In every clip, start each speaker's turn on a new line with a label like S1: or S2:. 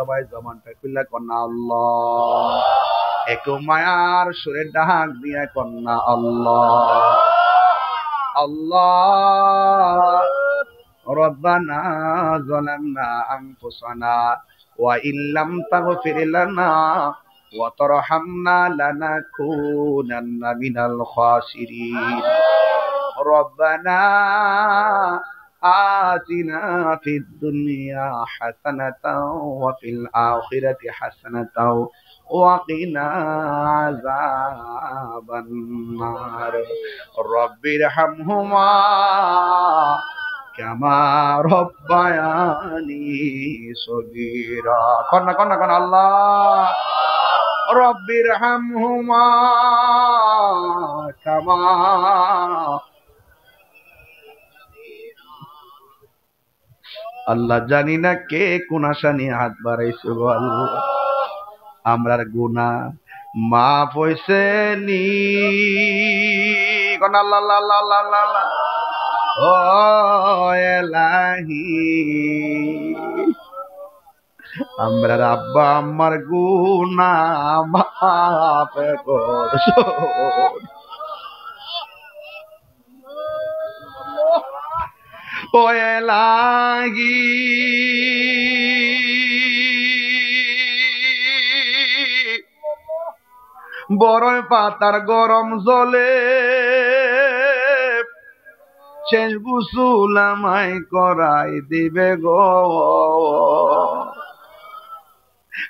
S1: সবাই জবানটা খুললা কন্যা আল্লাহ, একটু মায়ার সুরের ডাক দিয়া কন্যা আল্লাহ আল্লাহ। রব্বানা যালামনা আনফুসানা ওয়া ইল্লাম তাগফির লানা ওয়া তারহামনা লানাকুনান্না মিনাল খাসিরিন। রব্বানা آتنا في الدنيا حسنة وفي الآخرة حسنة وقنا عذاب النار رب ارحمهما كما ربياني صغيرا كنا الله رب ارحمهما كما আল্লাহ জানি না কে কোন আশা নিয়ে হাত বাড়াইছো গো আল্লাহ, আমরার গুনাহ মাফ হইছে নি কোন আল্লাহ আল্লাহ আল্লাহ আল্লাহ ও এলাহি। আমরার আব্বা আম্মার গুনাহ মাফ করছো ও এলাহি। বড়ই পাতার গরম জলে শেষ গোসল আমায় করাই দিবে গো।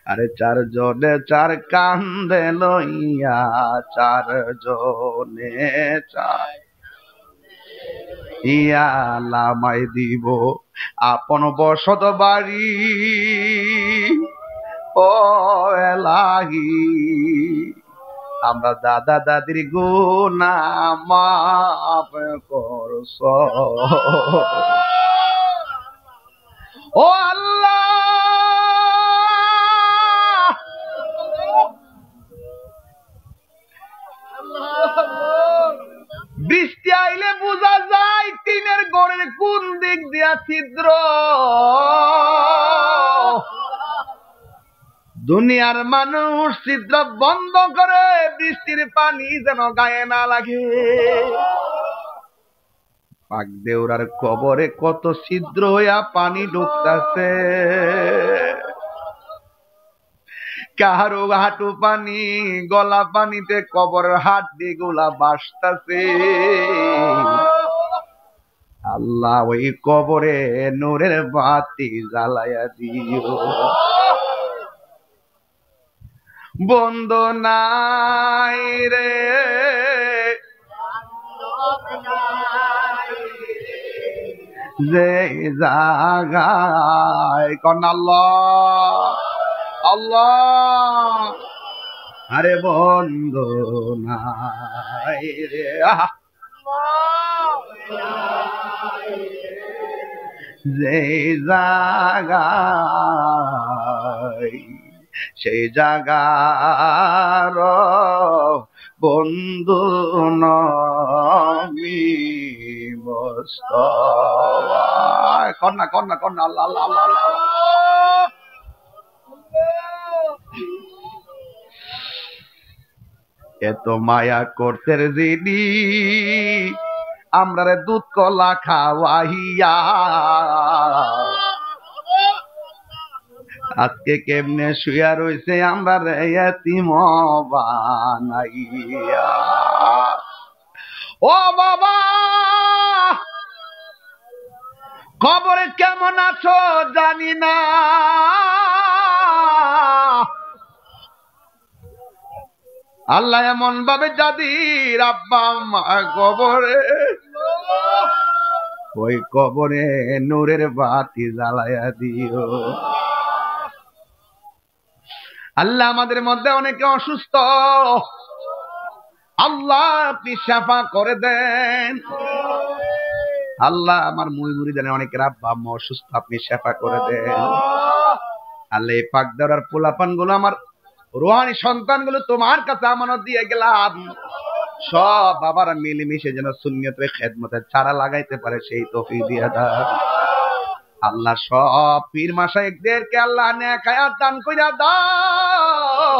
S1: আরে চার জনে চার কান্দে লইয়া, চার জনে চার ইয়ালামাই দিব আপন বসত বাড়ি ও এলাহি। আমরা দাদা দাদির গুনাহ মাফ করছো ও আল্লাহ। বৃষ্টি আইলে বোঝা যায় টিনের ঘরের কোন দিক দিয়া ছিদ্র। দুনিয়ার মানুষ ছিদ্র বন্ধ করে বৃষ্টির পানি যেন গায়ে না লাগে। পাক দেউরার কবরে কত ছিদ্র হইয়া পানি ঢুকতাছে, কাহারো হাঁটু পানি, গলা পানিতে কবরের হাড্ডি গুলা বাসতাছে। আল্লাহ ওই কবরে নূরের বাতি জ্বালায়া দিও। বন্ধ নাই রে যে জাগায় কন আল্লাহ আল্লাহ। আরে বন্ধ নাই রে যে জাগায়, সেই জাগার বন্ধু নবী মুস্তাফা। কন্যা কন্যা কন্যা আল্লাহ আল্লাহ আল্লাহ আল্লাহ। এত মায়া করতে যিনি আমরারে দুধ কলা খাওয়াইয়া, আজকে কেমনে শুয়া রইছে আমরা রে এতিম বানাইয়া। ও বাবা কবরে কেমন আছো জানি না, আল্লাহ এমন ভাবে যাদির আব্বা আম্মা কবরে, ওই কবরে নূরের বাতি জ্বালায়া দিও। আল্লাহ আমাদের মধ্যে অনেকে অসুস্থ, আল্লাহ আপনি শাফা করে দেন। আল্লাহ আমার মুরিদানের অনেকের আব্বা আম্মা অসুস্থ, আপনি শাফা করে দেন। আল্লাহ এই পাক দেওয়ার পোলাপান গুলো, আমার রুহানি সন্তান গুলো তোমার কাছে আমানত দিয়ে গেলাম। সব বাবারা মিলেমিশে যেন সুন্নিয়তের খেদমতে চারা লাগাইতে পারে সেই তৌফিক দিয়া দাও। আল্লাহ সব পীর মাশায়েখদেরকে আল্লাহ নেক হায়াত দান কইরা দাও।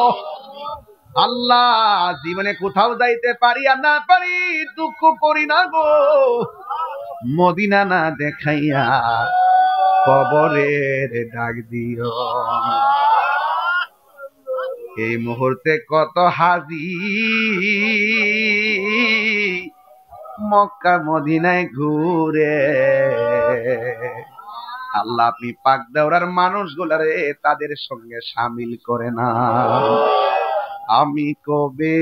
S1: আল্লাহ জীবনে কোথাও যাইতে পারি আর না পারি দুঃখ করি না গো, মদিনা না দেখাইয়া কবরের ডাক দিও। এই মুহূর্তে কত হাজি মক্কা মদিনায় ঘুরে, আল্লাহ আপনি পাক দেওয়ার মানুষগুলারে তাদের সঙ্গে শামিল করে না। আমি কবে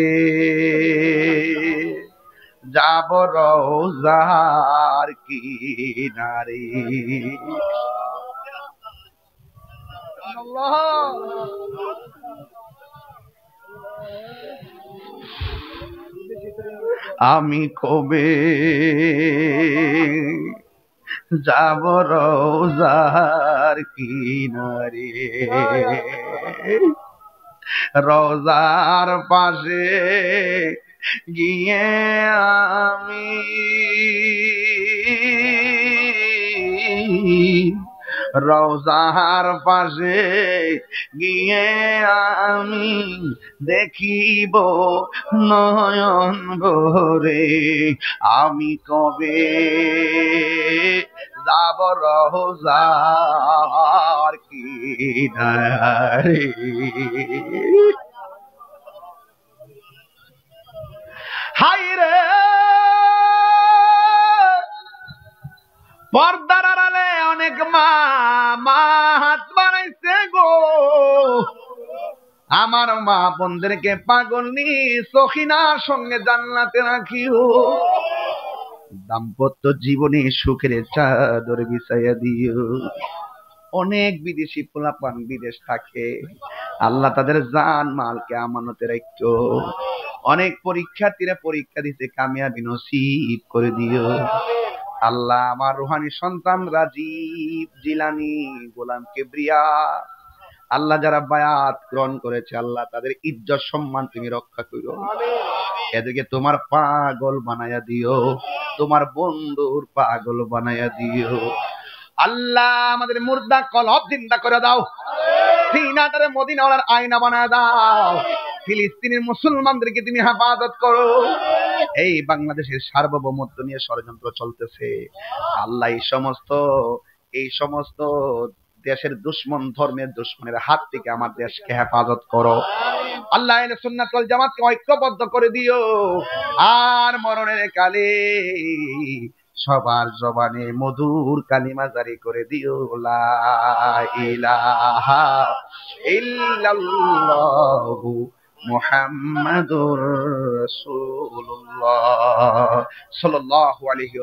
S1: যাব রওজার কিনারে। আমি কবে যাব রওজার কিনারে, রওজার পাশে গিয়ে আমি রওজার পাশে গিয়ে আমি দেখিব নয়ন ভরে। আমি কবে যাব রওজার কিনারে। হাই রে পর্দার আড়ালে অনেক মা হাত বাড়াইছে গো, আমার মা বোনদেরকে পাগল নি সখিনার সঙ্গে জান্নাতে রাখিও। দাম্পত্য জীবনে সুখের চাদর বিছাইয়া দিও। অনেক বিদেশি পোলাপান বিদেশ থাকে, আল্লাহ তাদের জান মালকে আমানতে রাখো। অনেক পরীক্ষার্থীরা পরীক্ষা দিতে কামিয়াবি নসিব করে দিও। আল্লাহ আমার রুহানি সন্তান রাজীব, জিলানি, গোলাম কিবরিয়া, আল্লাহ যারা বায়াত গ্রহণ করেছে আল্লাহ তাদের ইজ্জত সম্মান তুমি রক্ষা করো। এদেরকে তোমার পাগল বানায়া দিও, তোমার বন্ধুর পাগল বানায়া দিও। আল্লাহ আমাদের মুর্দা কলব জিন্দা করে দাও, সিনাটারে মদিনাওয়ালার আয়না বানায় দাও। ফিলিস্তিনের মুসলমানদেরকে তুমি হেফাজত করো। এই বাংলাদেশের সার্বভৌমত্ব নিয়ে ষড়যন্ত্র চলতেছে আল্লাহ, এই সমস্ত দেশের দুশ্মন, ধর্মের দুশ্মনের হাত থেকে আমার দেশকে হেফাজত করো। আল্লাহ আহলে সুন্নাত ওয়াল জামাতকে ঐক্যবদ্ধ করে দিও। আর মরণের কালে সবার জবানে মধুর কালিমা জারি করে দিও, লা ইলাহা ইল্লাল্লাহু মুহাম্মাদুর রাসূলুল্লাহ সাল্লাল্লাহু আলাইহি